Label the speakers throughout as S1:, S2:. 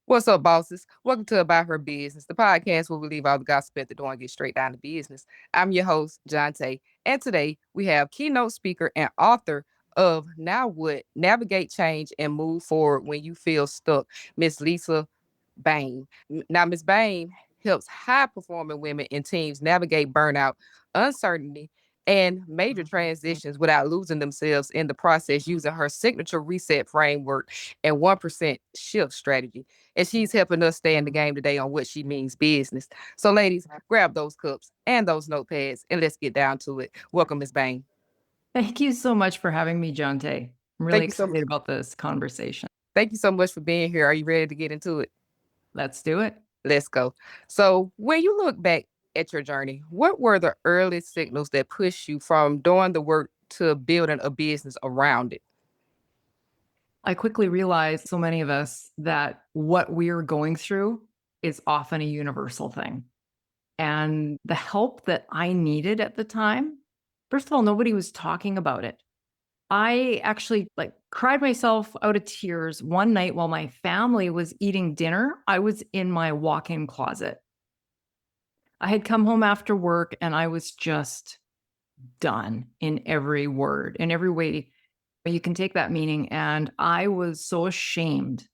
S1: What's up, bosses? Welcome to About Her Business, the podcast where we leave all the gossip at the door and get straight down to business. I'm your host, John Tay, and today we have keynote speaker and author of Now What? Navigate Change and Move Forward When You Feel Stuck, Miss Lisa Boehm. Now, Miss Boehm helps high performing women and teams navigate burnout, uncertainty, and major transitions without losing themselves in the process using her signature reset framework and 1% shift strategy. And she's helping us stay in the game today on what she means business. So, ladies, grab those cups and those notepads and let's get down to it. Welcome, Miss Boehm.
S2: Thank you so much for having me, John Tay. I'm really
S1: Thank you so
S2: excited about this conversation.
S1: thank you so much for being here. Are you ready to get into it?
S2: Let's do it.
S1: Let's go. So, when you look back at your journey, what were the early signals that pushed you from doing the work to building a business around it?
S2: I quickly realized, so many of us, that what we're going through is often a universal thing. And the help that I needed at the time, first of all, nobody was talking about it. I actually cried myself out of tears one night while my family was eating dinner. I was in my walk-in closet. I had come home after work and I was just done in every word, in every way you can take that meaning. And I was so ashamed.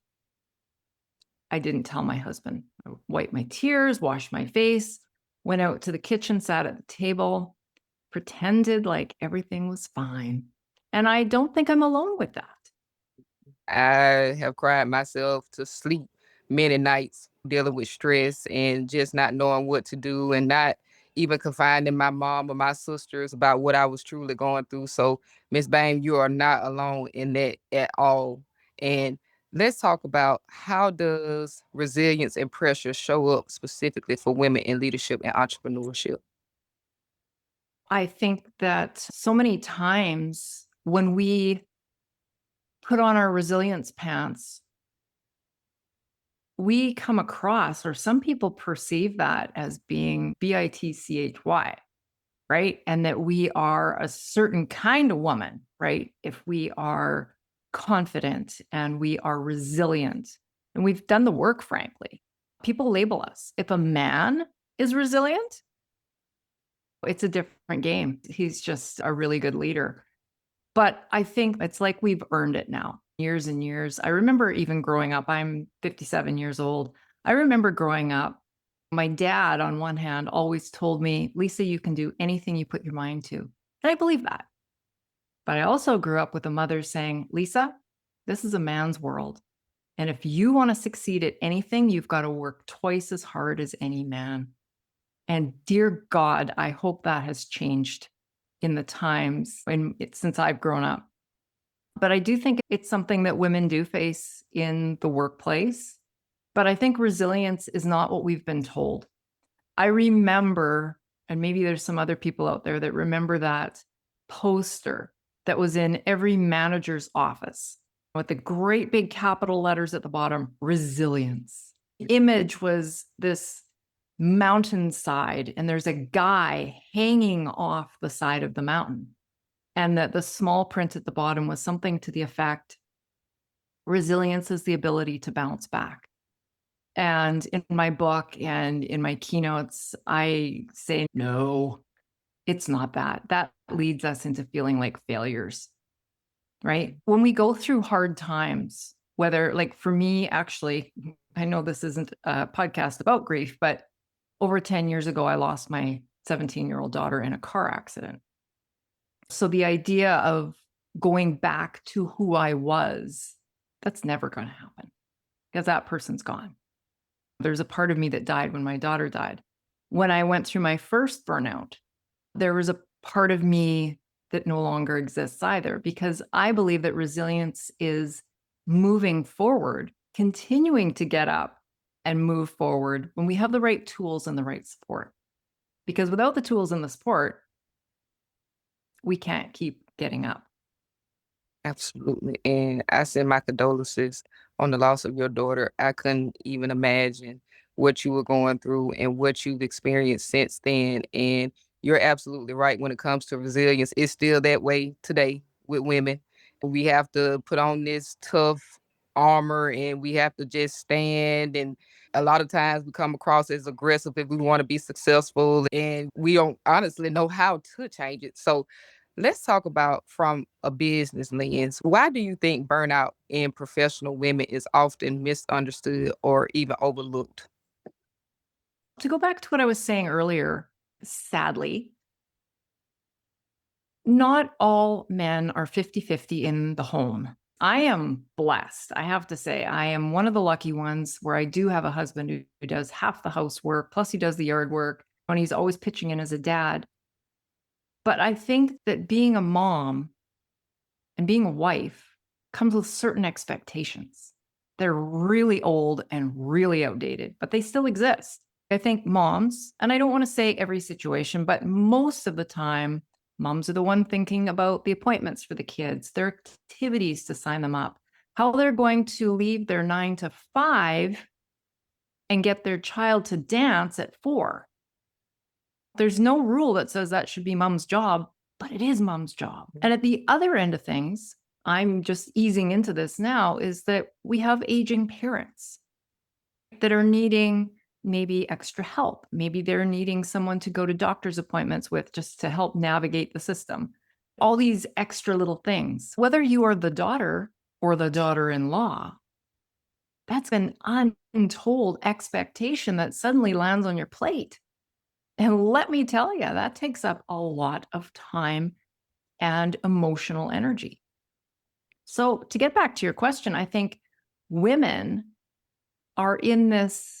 S2: I didn't tell my husband. I wiped my tears, washed my face, went out to the kitchen, sat at the table, pretended like everything was fine. And I don't think I'm alone with that.
S1: I have cried myself to sleep many nights dealing with stress and just not knowing what to do and not even confiding my mom or my sisters about what I was truly going through. So, Miss Bang, you are not alone in that at all. And let's talk about how does resilience and pressure show up specifically for women in leadership and entrepreneurship?
S2: I think that so many times when we put on our resilience pants, we come across, or some people perceive that as being bitchy, right? And that we are a certain kind of woman, right? If we are confident and we are resilient and we've done the work, frankly, people label us. If a man is resilient, it's a different game. He's just a really good leader. But I think it's like we've earned it now, years and years. I remember even growing up, I'm 57 years old. I remember growing up, my dad, on one hand, always told me, Lisa, you can do anything you put your mind to. And I believe that. But I also grew up with a mother saying, Lisa, this is a man's world. And if you want to succeed at anything, you've got to work twice as hard as any man. And dear God, I hope that has changed in the times since I've grown up. But I do think it's something that women do face in the workplace. But I think resilience is not what we've been told. I remember, and maybe there's some other people out there that remember that poster that was in every manager's office with the great big capital letters at the bottom, resilience. The image was this mountainside, and there's a guy hanging off the side of the mountain. And that the small print at the bottom was something to the effect, resilience is the ability to bounce back. And in my book and in my keynotes, I say, no, it's not that. That leads us into feeling like failures, right? When we go through hard times, whether, like for me, actually, I know this isn't a podcast about grief, but over 10 years ago, I lost my 17-year-old daughter in a car accident. So the idea of going back to who I was, that's never going to happen because that person's gone. There's a part of me that died when my daughter died. When I went through my first burnout, there was a part of me that no longer exists either, because I believe that resilience is moving forward, continuing to get up and move forward when we have the right tools and the right support. Because without the tools and the support, we can't keep getting up.
S1: Absolutely. And I send my condolences on the loss of your daughter. I couldn't even imagine what you were going through and what you've experienced since then. And you're absolutely right when it comes to resilience. It's still that way today with women. We have to put on this tough armor and we have to just stand. And a lot of times we come across as aggressive if we want to be successful, and we don't honestly know how to change it. So let's talk about from a business lens. Why do you think burnout in professional women is often misunderstood or even overlooked?
S2: To go back to what I was saying earlier, sadly, not all men are 50-50 in the home. I am blessed. I have to say, I am one of the lucky ones where I do have a husband who does half the housework, plus he does the yard work, and he's always pitching in as a dad. But I think that being a mom and being a wife comes with certain expectations. They're really old and really outdated, but they still exist. I think moms, and I don't want to say every situation, but most of the time, moms are the one thinking about the appointments for the kids, their activities to sign them up, how they're going to leave their 9 to 5 and get their child to dance at 4. There's no rule that says that should be mom's job, but it is mom's job. And at the other end of things, I'm just easing into this now, is that we have aging parents that are needing maybe extra help. Maybe they're needing someone to go to doctor's appointments with just to help navigate the system. All these extra little things. Whether you are the daughter or the daughter in law, that's an untold expectation that suddenly lands on your plate. And let me tell you, that takes up a lot of time and emotional energy. So, to get back to your question, I think women are in this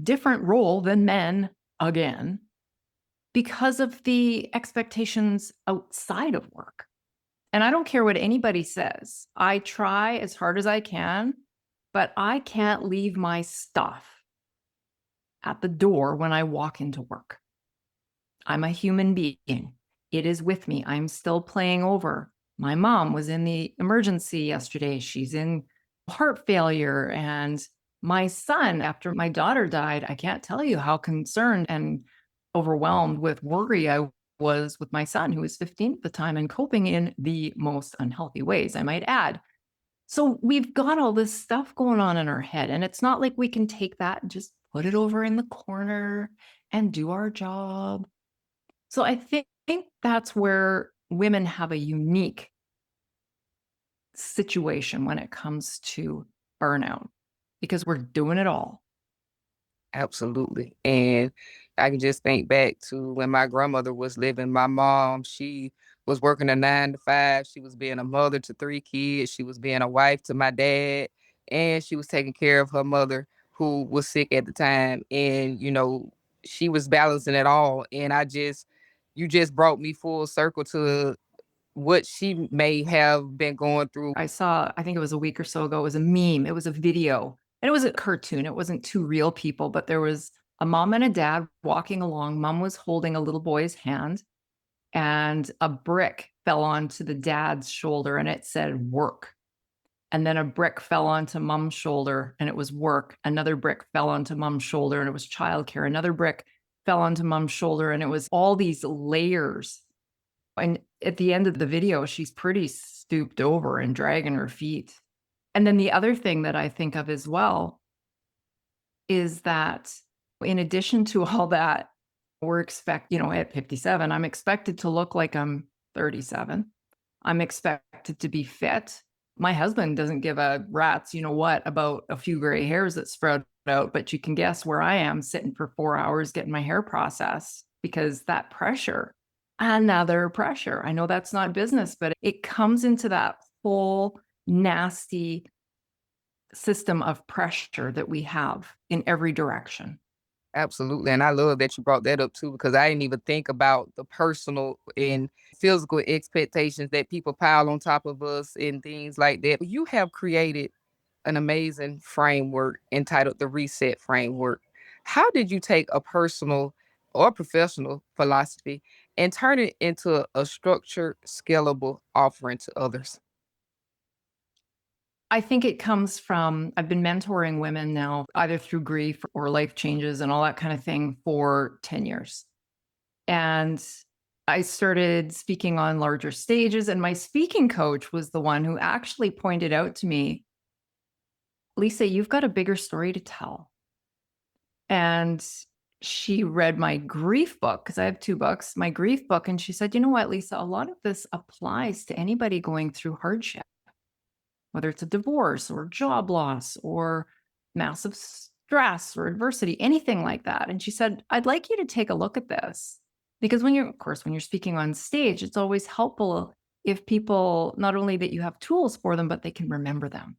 S2: different role than men again because of the expectations outside of work. And I don't care what anybody says. I try as hard as I can, but I can't leave my stuff at the door when I walk into work. I'm a human being. It is with me. I'm still playing over. My mom was in the emergency yesterday. She's in heart failure. And my son, after my daughter died, I can't tell you how concerned and overwhelmed with worry I was with my son, who was 15 at the time and coping in the most unhealthy ways, I might add. So we've got all this stuff going on in our head. And it's not like we can take that and just put it over in the corner and do our job. So I think that's where women have a unique situation when it comes to burnout because we're doing it all.
S1: Absolutely. And I can just think back to when my grandmother was living. My mom, she was working a 9 to 5. She was being a mother to 3 kids. She was being a wife to my dad. And she was taking care of her mother who was sick at the time. And, she was balancing it all. And you just brought me full circle to what she may have been going through.
S2: I saw, I think it was a week or so ago, it was a meme, it was a video, and it was a cartoon. It wasn't two real people, but there was a mom and a dad walking along. Mom was holding a little boy's hand, and a brick fell onto the dad's shoulder and it said work. And then a brick fell onto mom's shoulder and it was work. Another brick fell onto mom's shoulder and it was childcare. Another brick fell onto mom's shoulder and it was all these layers. And at the end of the video, she's pretty stooped over and dragging her feet. And then the other thing that I think of as well is that in addition to all that, at 57, I'm expected to look like I'm 37. I'm expected to be fit. My husband doesn't give a rat's, about a few gray hairs that sprout out, but you can guess where I am sitting for 4 hours getting my hair processed because that pressure, another pressure. I know that's not business, but it comes into that whole nasty system of pressure that we have in every direction.
S1: Absolutely. And I love that you brought that up too, because I didn't even think about the personal and physical expectations that people pile on top of us and things like that. You have created an amazing framework entitled the Reset Framework. How did you take a personal or professional philosophy and turn it into a structured, scalable offering to others?
S2: I think it comes from I've been mentoring women now, either through grief or life changes and all that kind of thing for 10 years. And I started speaking on larger stages, and my speaking coach was the one who actually pointed out to me Lisa, you've got a bigger story to tell. And she read my grief book, because I have 2 books, my grief book, and she said, "You know what, Lisa? A lot of this applies to anybody going through hardship, whether it's a divorce or job loss or massive stress or adversity, anything like that." And she said, "I'd like you to take a look at this." Because when you're speaking on stage, it's always helpful if people, not only that you have tools for them, but they can remember them.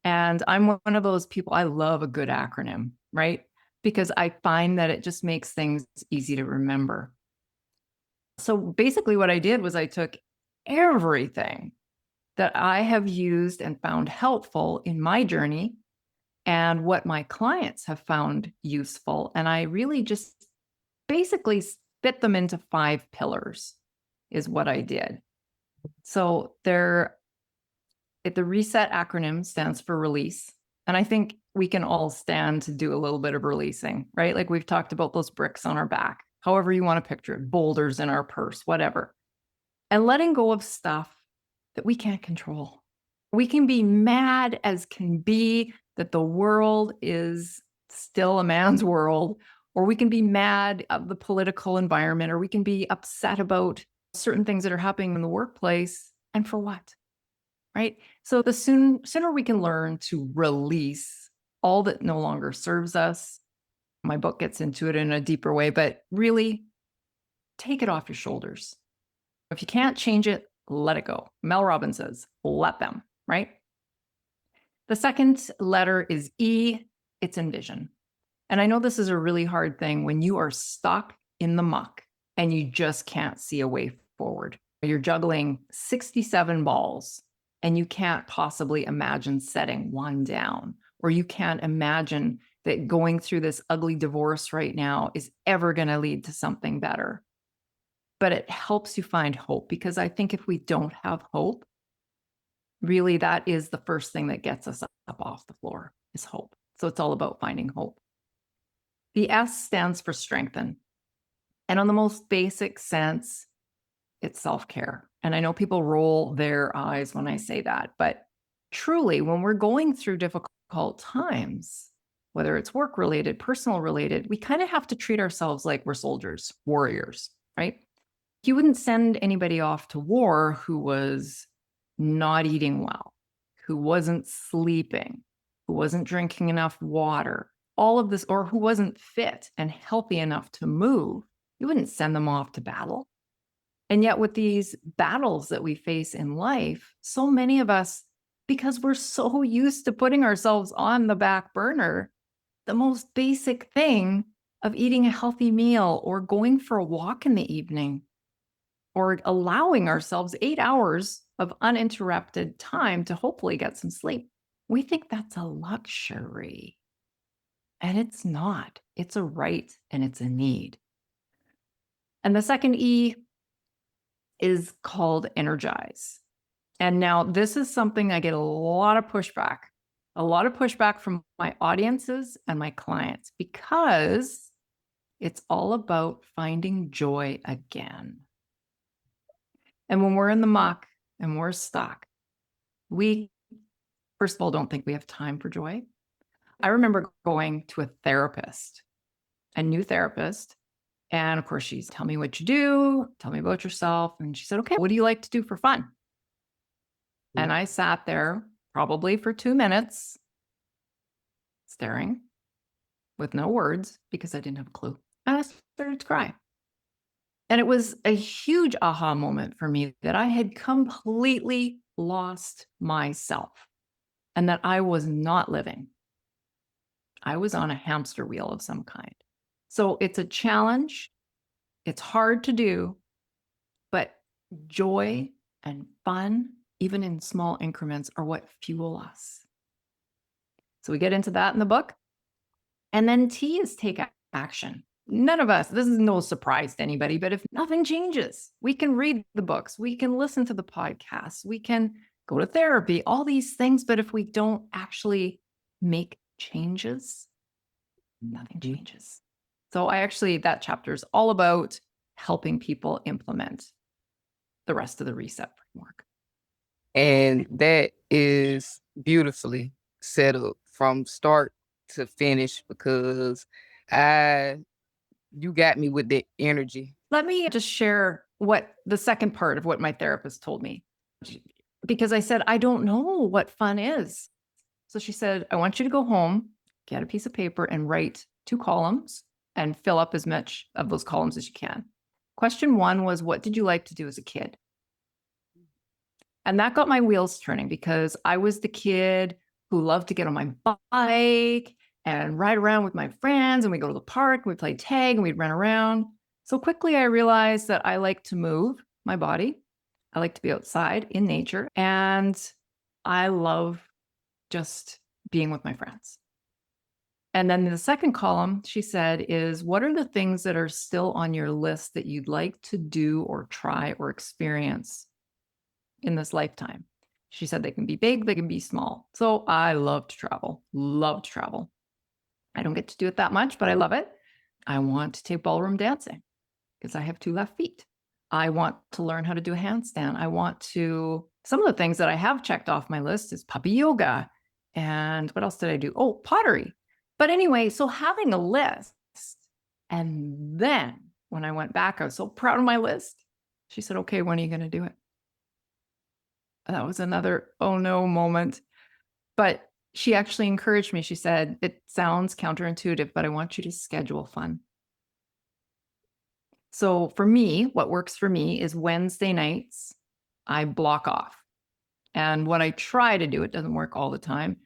S2: And I'm one of those people, I love a good acronym, right? Because I find that it just makes things easy to remember. So basically, what I did was I took everything that I have used and found helpful in my journey and what my clients have found useful. And I really just basically fit them into 5 pillars, is what I did. So the RESET acronym stands for release. And I think we can all stand to do a little bit of releasing, right? Like we've talked about those bricks on our back, however you want to picture it, boulders in our purse, whatever. And letting go of stuff that we can't control. We can be mad as can be that the world is still a man's world, or we can be mad at the political environment, or we can be upset about certain things that are happening in the workplace. And for what? Right? So the sooner we can learn to release all that no longer serves us. My book gets into it in a deeper way, but really take it off your shoulders. If you can't change it, let it go. Mel Robbins says, let them, right? The second letter is E, it's envision. And I know this is a really hard thing when you are stuck in the muck and you just can't see a way forward. You're juggling 67 balls and you can't possibly imagine setting one down, or you can't imagine that going through this ugly divorce right now is ever going to lead to something better. But it helps you find hope, because I think if we don't have hope, really that is the first thing that gets us up off the floor, is hope. So it's all about finding hope. The S stands for strengthen. And on the most basic sense, it's self-care. And I know people roll their eyes when I say that, but truly, when we're going through difficult times, whether it's work related, personal related, we kind of have to treat ourselves like we're soldiers, warriors, right? You wouldn't send anybody off to war who was not eating well, who wasn't sleeping, who wasn't drinking enough water, all of this, or who wasn't fit and healthy enough to move. You wouldn't send them off to battle. And yet, with these battles that we face in life, so many of us, because we're so used to putting ourselves on the back burner, the most basic thing of eating a healthy meal or going for a walk in the evening or allowing ourselves 8 hours of uninterrupted time to hopefully get some sleep, we think that's a luxury. And it's not. It's a right and it's a need. And the second E is called energize. And now this is something I get a lot of pushback from my audiences and my clients, because it's all about finding joy again. And when we're in the muck and we're stuck, we, first of all, don't think we have time for joy. I remember going to a therapist, a new therapist. And of course, she's tell me what you do, tell me about yourself. And she said, okay, what do you like to do for fun? And I sat there probably for 2 minutes staring with no words because I didn't have a clue. And I started to cry. And it was a huge aha moment for me that I had completely lost myself and that I was not living. I was on a hamster wheel of some kind. So it's a challenge. It's hard to do, but joy and fun, even in small increments, are what fuel us. So we get into that in the book. And then T is take action. None of us, this is no surprise to anybody, but if nothing changes, we can read the books, we can listen to the podcasts, we can go to therapy, all these things. But if we don't actually make changes, nothing changes. So that chapter is all about helping people implement the rest of the reset framework.
S1: And that is beautifully. setup from start to finish because I you got me with that energy.
S2: Let me just share what the second part of what my therapist told me. Because I said, I don't know what fun is. So she said, I want you to go home, get a piece of paper, and write 2 columns and fill up as much of those columns as you can. Question 1 was, what did you like to do as a kid? And that got my wheels turning because I was the kid who loved to get on my bike and ride around with my friends. And we go to the park and we play tag and we'd run around. So quickly, I realized that I like to move my body. I like to be outside in nature. And I love just being with my friends. And then the second column, she said, is what are the things that are still on your list that you'd like to do or try or experience in this lifetime? She said they can be big, they can be small. So I love to travel, love to travel. I don't get to do it that much, but I love it. I want to take ballroom dancing because I have 2 left feet. I want to learn how to do a handstand. I want to, some of the things that I have checked off my list is puppy yoga. And what else did I do? Oh, pottery. But anyway, so having a list. And then when I went back, I was so proud of my list. She said, okay, when are you going to do it? That was another oh no moment. But she actually encouraged me. She said, it sounds counterintuitive, but I want you to schedule fun. So for me, what works for me is Wednesday nights, I block off. And what I try to do, it doesn't work all the time.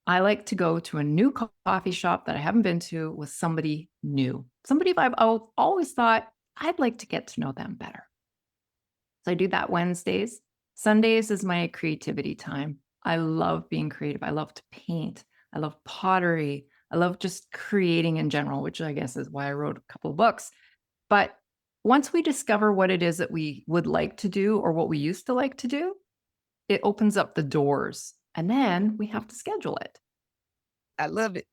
S2: I like to go to a new coffee shop that I haven't been to with somebody new, somebody I've always thought I'd like to get to know them better. So I do that Wednesdays. Sundays is my creativity time. I love being creative. I love to paint. I love pottery. I love just creating in general, which I guess is why I wrote a couple of books. But once we discover what it is that we would like to do or what we used to like to do, it opens up the doors. And then we have to schedule it.
S1: I love it.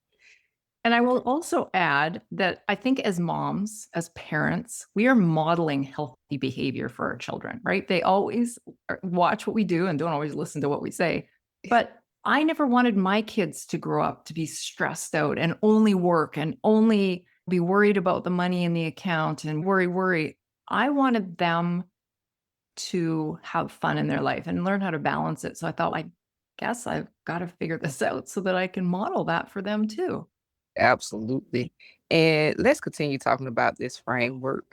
S2: And I will also add that I think as moms, as parents, we are modeling healthy behavior for our children, right? They always watch what we do and don't always listen to what we say. But I never wanted my kids to grow up to be stressed out and only work and only be worried about the money in the account and worry. I wanted them to have fun in their life and learn how to balance it. So I thought, I guess I've got to figure this out so that I can model that for them too.
S1: Absolutely. And let's continue talking about this framework.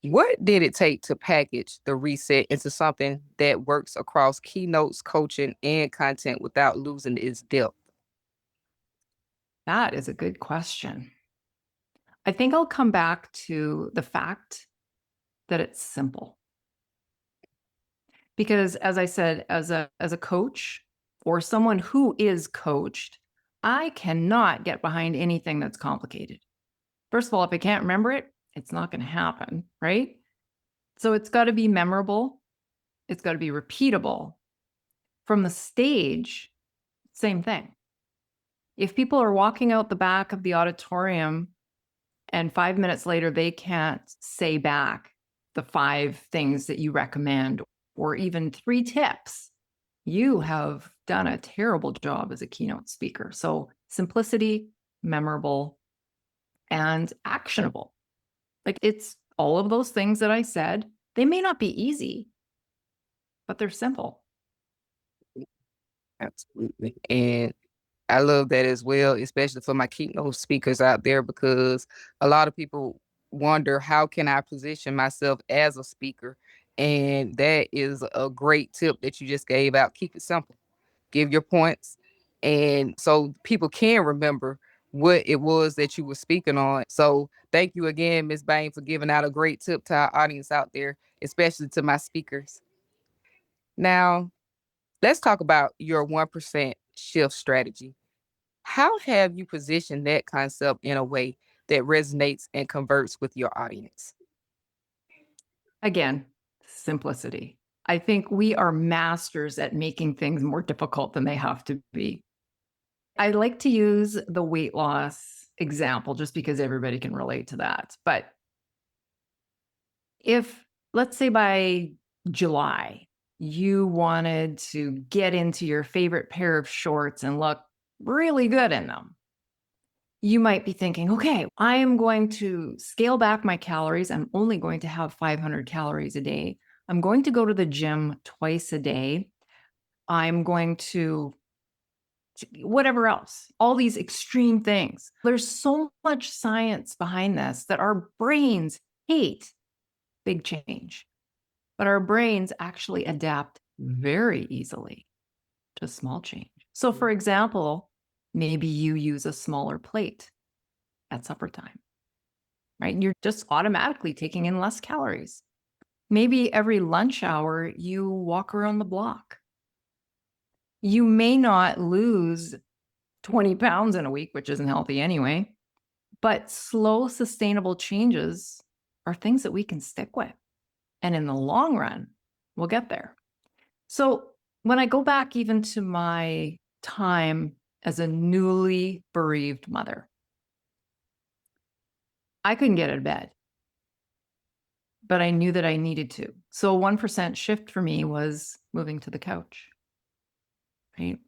S1: What did it take to package the reset into something that works across keynotes, coaching, and content without losing its depth?
S2: That is a good question. I think I'll come back to the fact that it's simple. Because as I said, as a coach or someone who is coached, I cannot get behind anything that's complicated. First of all, if I can't remember it, it's not going to happen, right? So it's got to be memorable. It's got to be repeatable. From the stage, same thing. If people are walking out the back of the auditorium and 5 minutes later, they can't say back the 5 things that you recommend or even 3 tips, you have done a terrible job as a keynote speaker. So simplicity, memorable, and actionable. Like it's all of those things that I said. They may not be easy, but they're simple.
S1: Absolutely. And I love that as well, especially for my keynote speakers out there, because a lot of people wonder how can I position myself as a speaker? And that is a great tip that you just gave out. Keep it simple. Give your points. And so people can remember what it was that you were speaking on. So thank you again, Ms. Bain, for giving out a great tip to our audience out there, especially to my speakers. Now, let's talk about your 1% shift strategy. How have you positioned that concept in a way that resonates and converts with your audience?
S2: Again, simplicity. I think we are masters at making things more difficult than they have to be. I like to use the weight loss example just because everybody can relate to that. But if, let's say by July, You wanted to get into your favorite pair of shorts and look really good in them. You might be thinking, okay, I am going to scale back my calories. I'm only going to have 500 calories a day. I'm going to go to the gym twice a day. I'm going to whatever else, all these extreme things. There's so much science behind this that our brains hate big change, but our brains actually adapt very easily to small change. So, for example, maybe you use a smaller plate at supper time, right? You're just automatically taking in less calories. Maybe every lunch hour, you walk around the block. You may not lose 20 pounds in a week, which isn't healthy anyway, but slow, sustainable changes are things that we can stick with. And in the long run, we'll get there. So when I go back even to my time as a newly bereaved mother, I couldn't get out of bed, but I knew that I needed to. So a 1% shift for me was moving to the couch, right?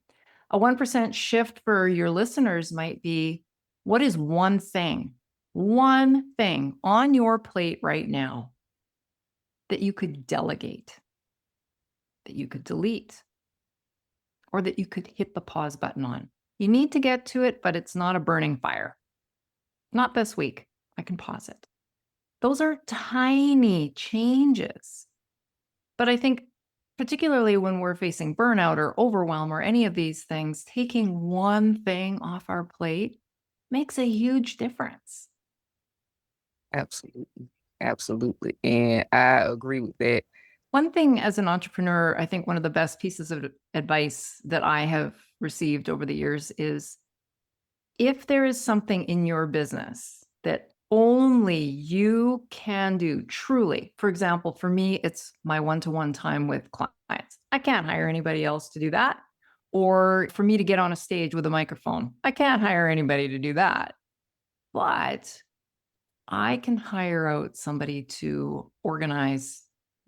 S2: A 1% shift for your listeners might be, what is one thing on your plate right now that you could delegate, that you could delete, or that you could hit the pause button on? You need to get to it, but it's not a burning fire. Not this week. I can pause it. Those are tiny changes. But I think, particularly when we're facing burnout or overwhelm or any of these things, taking one thing off our plate makes a huge difference.
S1: Absolutely. Absolutely. And I agree with that.
S2: One thing as an entrepreneur, I think one of the best pieces of advice that I have received over the years is, if there is something in your business that only you can do truly, for example, for me, it's my one-to-one time with clients. I can't hire anybody else to do that. Or for me to get on a stage with a microphone, I can't hire anybody to do that. But I can hire out somebody to organize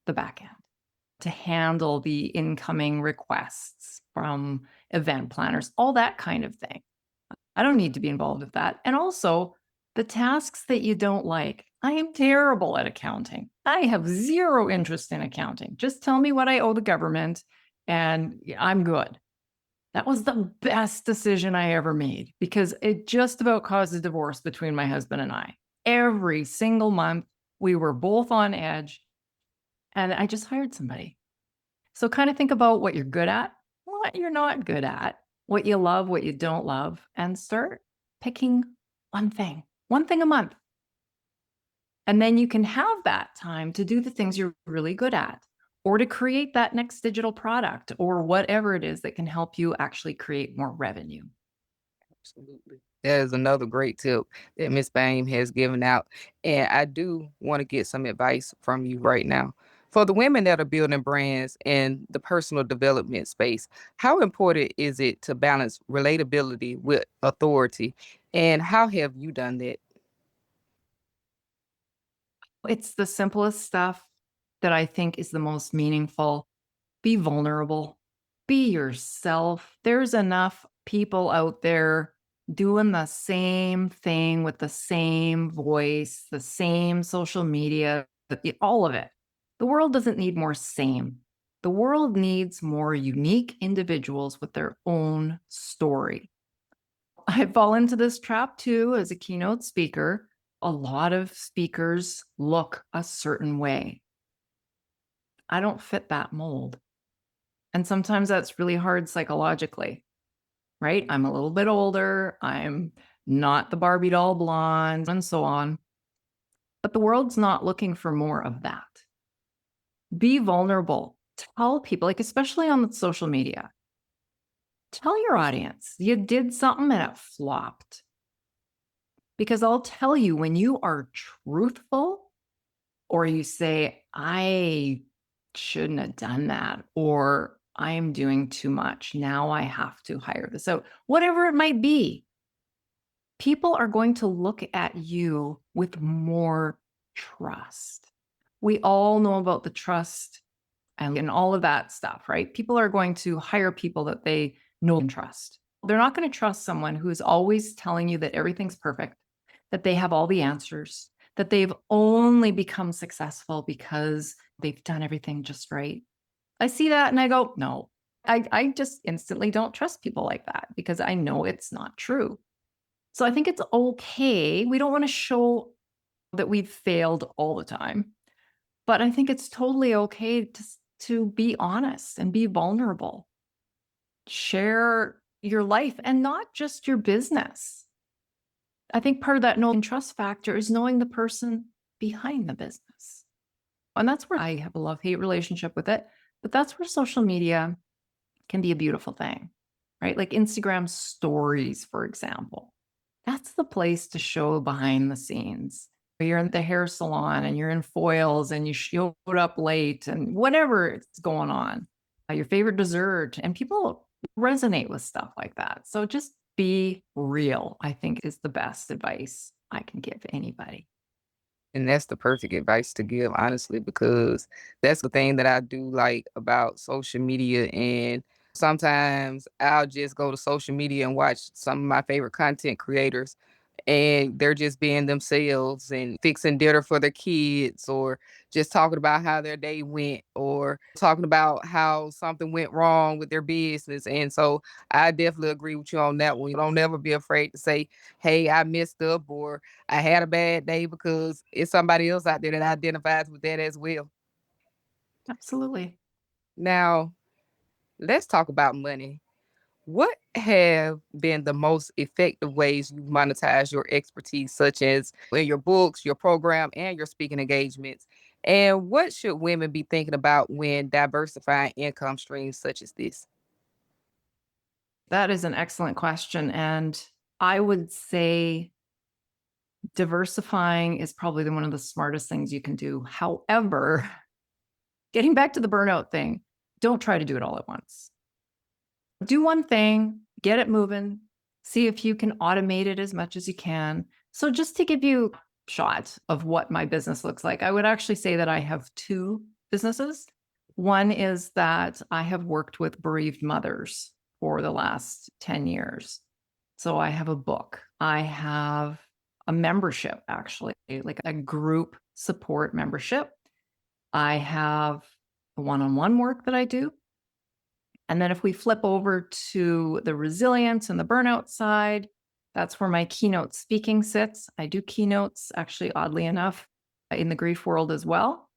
S2: the back end, to handle the incoming requests from event planners, all that kind of thing. I don't need to be involved with that. And also, the tasks that you don't like. I am terrible at accounting. I have zero interest in accounting. Just tell me what I owe the government and I'm good. That was the best decision I ever made because it just about caused a divorce between my husband and I. Every single month, we were both on edge, and I just hired somebody. So kind of think about what you're good at, what you're not good at, what you love, what you don't love, and start picking one thing a month. And then you can have that time to do the things you're really good at, or to create that next digital product, or whatever it is that can help you actually create more revenue.
S1: Absolutely. That is another great tip that Miss Boehm has given out. And I do want to get some advice from you right now. For the women that are building brands in the personal development space, how important is it to balance relatability with authority? And how have you done that?
S2: It's the simplest stuff that I think is the most meaningful. Be vulnerable, be yourself. There's enough people out there doing the same thing with the same voice, the same social media, all of it. The world doesn't need more same. The world needs more unique individuals with their own story. I fall into this trap too as a keynote speaker. A lot of speakers look a certain way. I don't fit that mold. And sometimes that's really hard psychologically, right? I'm a little bit older. I'm not the Barbie doll blonde and so on. But the world's not looking for more of that. Be vulnerable. Tell people, like, especially on social media, tell your audience you did something and it flopped. Because I'll tell you, when you are truthful, or you say, I shouldn't have done that, or I am doing too much, now I have to hire this out, whatever it might be, people are going to look at you with more trust. We all know about the trust and all of that stuff, right? People are going to hire people that they know and trust. They're not going to trust someone who is always telling you that everything's perfect, that they have all the answers, that they've only become successful because they've done everything just right. I see that and I go, no, I just instantly don't trust people like that because I know it's not true. So I think it's okay. We don't want to show that we've failed all the time, but I think it's totally okay to be honest and be vulnerable. Share your life and not just your business. I think part of that know and trust factor is knowing the person behind the business. And that's where I have a love-hate relationship with it. But that's where social media can be a beautiful thing, right? Like Instagram stories, for example. That's the place to show behind the scenes. You're in the hair salon and you're in foils and you showed up late and whatever is going on, your favorite dessert, and people resonate with stuff like that. So just be real, I think, is the best advice I can give anybody.
S1: And that's the perfect advice to give, honestly, because that's the thing that I do like about social media. And sometimes I'll just go to social media and watch some of my favorite content creators, and they're just being themselves and fixing dinner for their kids, or just talking about how their day went, or talking about how something went wrong with their business. And so I definitely agree with you on that one. You don't never be afraid to say, hey, I messed up, or I had a bad day, because it's somebody else out there that identifies with that as well.
S2: Absolutely.
S1: Now, let's talk about money. What have been the most effective ways you monetize your expertise, such as in your books, your program, and your speaking engagements? And what should women be thinking about when diversifying income streams such as this?
S2: That is an excellent question. And I would say diversifying is probably one of the smartest things you can do. However, getting back to the burnout thing, don't try to do it all at once. Do one thing, get it moving, see if you can automate it as much as you can. So, just to give you a shot of what my business looks like, I would actually say that I have two businesses. One is that I have worked with bereaved mothers for the last 10 years. So, I have a book, I have a membership, actually, like a group support membership. I have the one on one work that I do. And then if we flip over to the resilience and the burnout side, that's where my keynote speaking sits. I do keynotes, actually, oddly enough, in the grief world as well.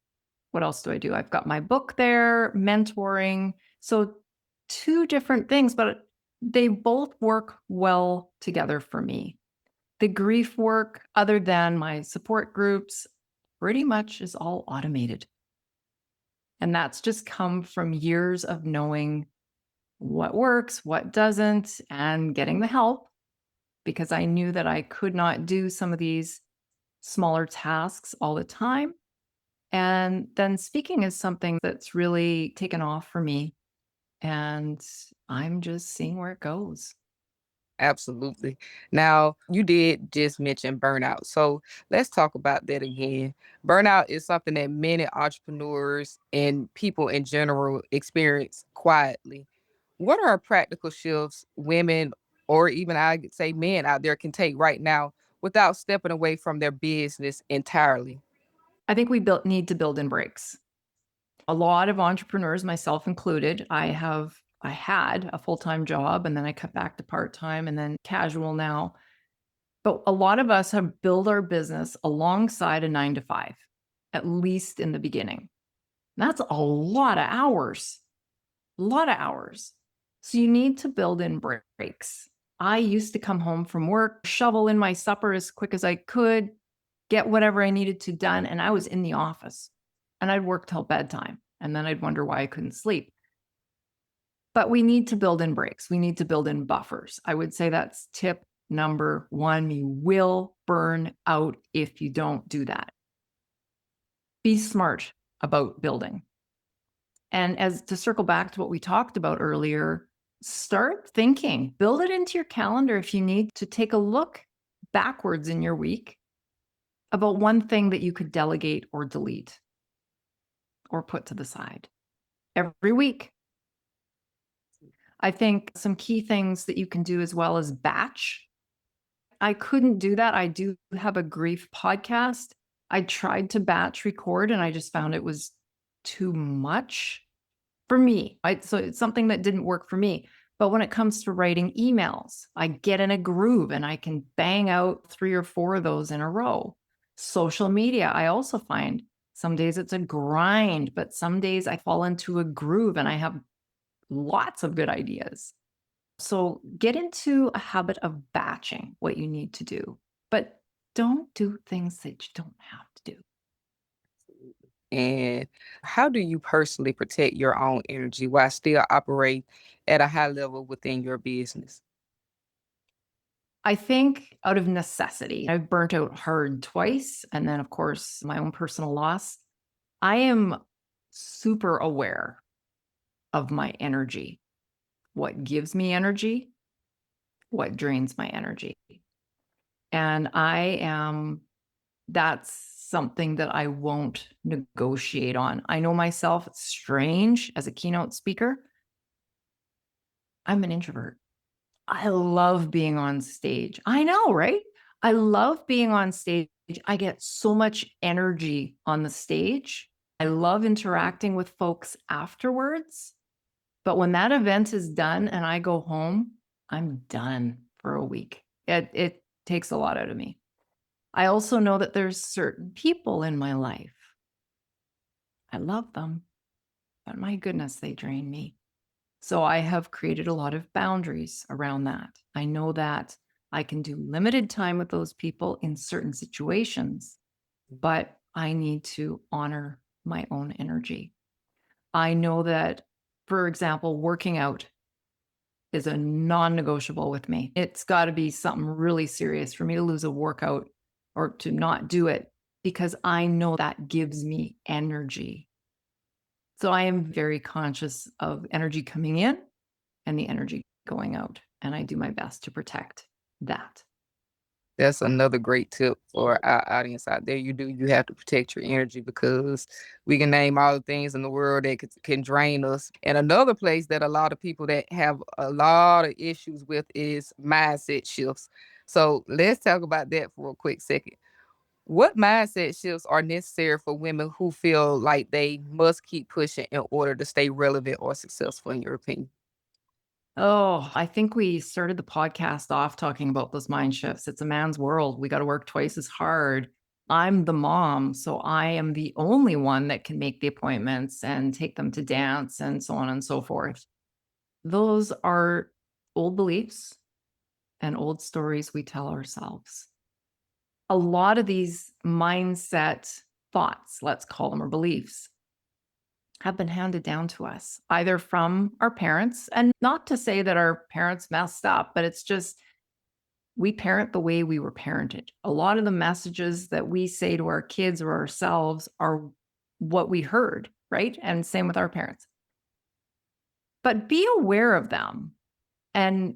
S2: What else do I do? I've got my book there, mentoring. So, two different things, but they both work well together for me. The grief work, other than my support groups, pretty much is all automated. And that's just come from years of knowing what works, what doesn't, and getting the help because I knew that I could not do some of these smaller tasks all the time. And then speaking is something that's really taken off for me. And I'm just seeing where it goes.
S1: Absolutely. Now, you did just mention burnout. So let's talk about that again. Burnout is something that many entrepreneurs and people in general experience quietly. What are practical shifts women, or even I could say men out there, can take right now without stepping away from their business entirely?
S2: I think need to build in breaks. A lot of entrepreneurs, myself included, I had a full-time job and then I cut back to part-time and then casual now. But a lot of us have built our business alongside a 9 to 5, at least in the beginning. That's a lot of hours, a lot of hours. So you need to build in breaks. I used to come home from work, shovel in my supper as quick as I could, get whatever I needed to done, and I was in the office. And I'd work till bedtime, and then I'd wonder why I couldn't sleep. But we need to build in breaks. We need to build in buffers. I would say that's tip number one. You will burn out if you don't do that. Be smart about building. And as to circle back to what we talked about earlier, start thinking, build it into your calendar if you need to take a look backwards in your week about one thing that you could delegate or delete or put to the side. every week. I think some key things that you can do as well as batch. I couldn't do that. I do have a grief podcast. I tried to batch record and I just found it was too much for me. So it's something that didn't work for me. But when it comes to writing emails, I get in a groove and I can bang out 3 or 4 of those in a row. Social media, I also find some days it's a grind, but some days I fall into a groove and I have lots of good ideas. So get into a habit of batching what you need to do, but don't do things that you don't have to do.
S1: And how do you personally protect your own energy while still operate at a high level within your business?
S2: I think out of necessity, I've burnt out hard twice. And then, of course, my own personal loss. I am super aware of my energy, what gives me energy, what drains my energy. And that's something that I won't negotiate on. I know myself, it's strange as a keynote speaker. I'm an introvert. I love being on stage. I know, right? I love being on stage. I get so much energy on the stage. I love interacting with folks afterwards. But when that event is done and I go home, I'm done for a week. It takes a lot out of me. I also know that there's certain people in my life. I love them, but my goodness, they drain me. So I have created a lot of boundaries around that. I know that I can do limited time with those people in certain situations, but I need to honor my own energy. I know that, for example, working out is a non negotiable with me. It's got to be something really serious for me to lose a workout or to not do it because I know that gives me energy. So I am very conscious of energy coming in and the energy going out. And I do my best to protect that.
S1: That's another great tip for our audience out there. You have to protect your energy because we can name all the things in the world that can drain us. And another place that a lot of people that have a lot of issues with is mindset shifts. So let's talk about that for a quick second. What mindset shifts are necessary for women who feel like they must keep pushing in order to stay relevant or successful, in your opinion?
S2: Oh, I think we started the podcast off talking about those mind shifts. It's a man's world. We got to work twice as hard. I'm the mom, so I am the only one that can make the appointments and take them to dance and so on and so forth. Those are old beliefs and old stories we tell ourselves. A lot of these mindset thoughts, let's call them, or beliefs, have been handed down to us either from our parents. And not to say that our parents messed up, but it's just we parent the way we were parented. A lot of the messages that we say to our kids or ourselves are what we heard, right? And same with our parents. But be aware of them. And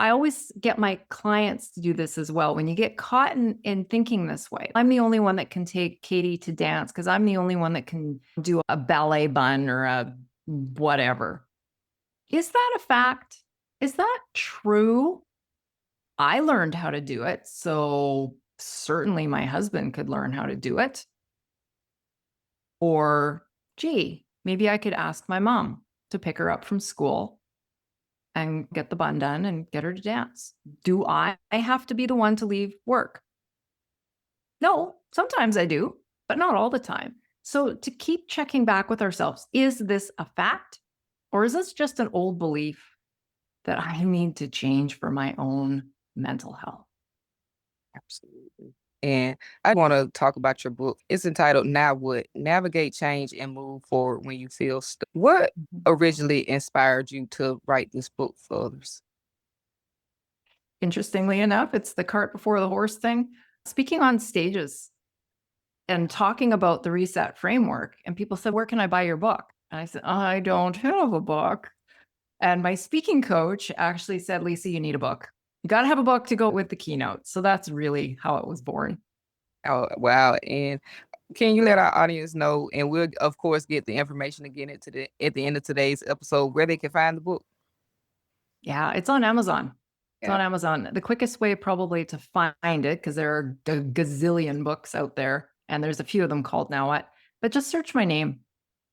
S2: I always get my clients to do this as well. When you get caught in thinking this way, I'm the only one that can take Katie to dance because I'm the only one that can do a ballet bun or a whatever. Is that a fact? Is that true? I learned how to do it. So certainly my husband could learn how to do it. Or, gee, maybe I could ask my mom to pick her up from school and get the bun done and get her to dance. Do I have to be the one to leave work? No, sometimes I do, but not all the time. So to keep checking back with ourselves, is this a fact or is this just an old belief that I need to change for my own mental health?
S1: Absolutely. And I want to talk about your book. It's entitled Now What? Navigate Change and Move Forward When You Feel Stuck. What
S2: Mhm.
S1: originally inspired you to write this book for others?
S2: Interestingly enough, it's the cart before the horse thing. Speaking on stages and talking about the reset framework, and people said, "Where can I buy your book?" And I said, "I don't have a book." And my speaking coach actually said, "Lisa, you need a book. You got to have a book to go with the keynote." So that's really how it was born.
S1: Oh, wow. And Can you let our audience know, and we'll of course get the information again at the end of today's episode where they can find the book?
S2: Yeah, it's on Amazon. It's
S1: Yeah,
S2: on Amazon. The quickest way probably to find it, because there are a gazillion books out there, and there's a few of them called Now What, but just search my name.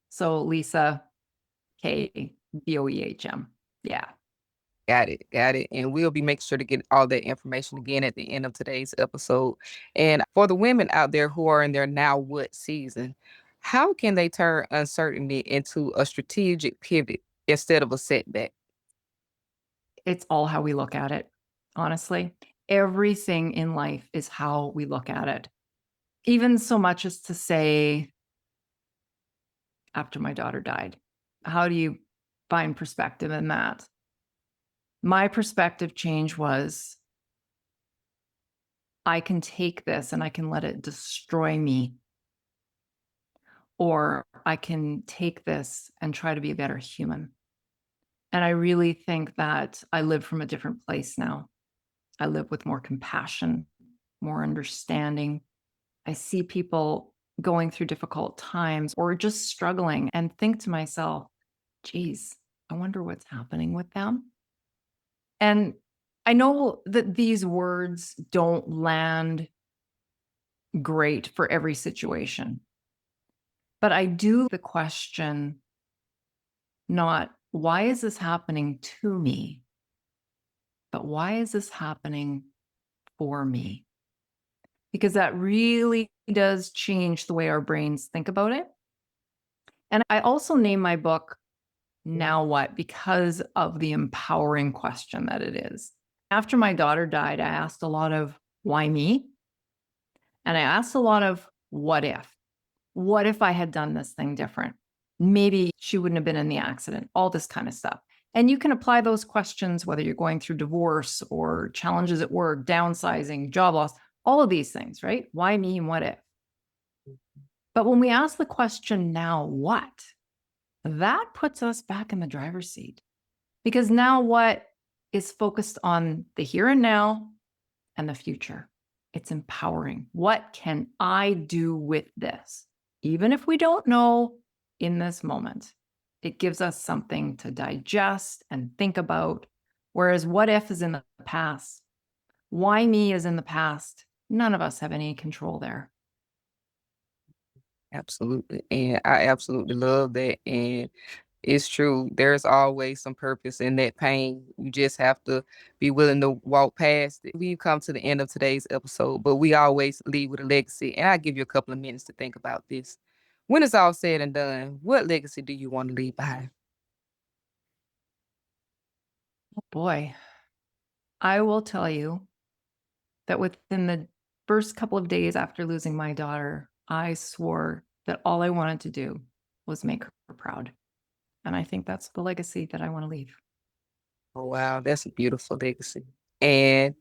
S2: So Lisa K Boehm. Yeah.
S1: got it, got it. And we'll be making sure to get all that information again at the end of today's episode. And for the women out there who are in their now what season, how can they turn uncertainty into a strategic pivot instead of a setback?
S2: It's all how we look at it, honestly. Everything in life is how we look at it. Even so much as to say, after my daughter died, how do you find perspective in that? My perspective change was I can take this and I can let it destroy me, or I can take this and try to be a better human. And I really think that I live from a different place now. I live with more compassion, more understanding. I see people going through difficult times or just struggling and think to myself, geez, I wonder what's happening with them. And I know that these words don't land great for every situation, but I do the question not why is this happening to me, but why is this happening for me? Because that really does change the way our brains think about it. And I also name my book Now What because of the empowering question that it is. After my daughter died, I asked a lot of why me? And I asked a lot of what if? What if I had done this thing different? Maybe she wouldn't have been in the accident, all this kind of stuff. And you can apply those questions whether you're going through divorce or challenges at work, downsizing, job loss, all of these things, right? Why me and what if? But when we ask the question, now what? That puts us back in the driver's seat because now what is focused on the here and now and the future. It's empowering. What can I do with this? Even if we don't know in this moment, it gives us something to digest and think about. Whereas what if is in the past, why me is in the past. None of us have any control there.
S1: Absolutely. And I absolutely love that. And it's true. There's always some purpose in that pain. You just have to be willing to walk past it. We've come to the end of today's episode, but we always leave with a legacy. And I'll give you a couple of minutes to think about this. When it's all said and done, what legacy do you want to leave behind?
S2: Oh boy, I will tell you that within the first couple of days after losing my daughter, I swore that all I wanted to do was make her proud. And I think that's the legacy that I want to leave.
S1: Oh, wow. That's a beautiful legacy. And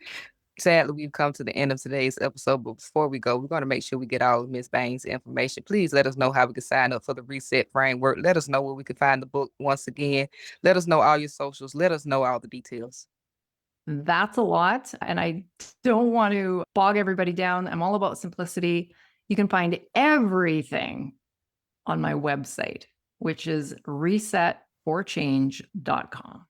S1: sadly, we've come to the end of today's episode. But before we go, we're going to make sure we get all of Miss Bain's information. Please let us know how we can sign up for the Reset Framework. Let us know where we can find the book once again. Let us know all your socials. Let us know all the details.
S2: That's a lot. And I don't want to bog everybody down. I'm all about simplicity. You can find everything on my website, which is resetforchange.com.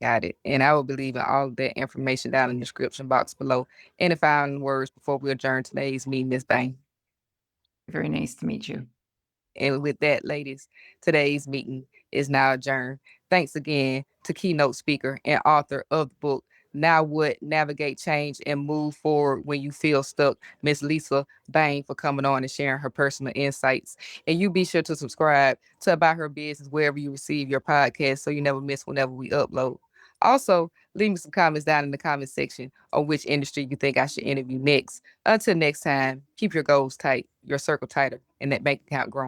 S1: Got it. And I will be leaving all of that information down in the description box below. Any final words before we adjourn today's meeting, Miss Bain?
S2: Very nice to meet you.
S1: And with that, ladies, today's meeting is now adjourned. Thanks again to keynote speaker and author of the book, Now What? Navigate Change and Move Forward When You Feel Stuck, Miss Lisa Boehm, for coming on and sharing her personal insights. And you be sure to subscribe to About Her Business wherever you receive your podcast so you never miss whenever we upload. Also, leave me some comments down in the comment section on which industry you think I should interview next. Until next time, keep your goals tight, your circle tighter, and that bank account growing.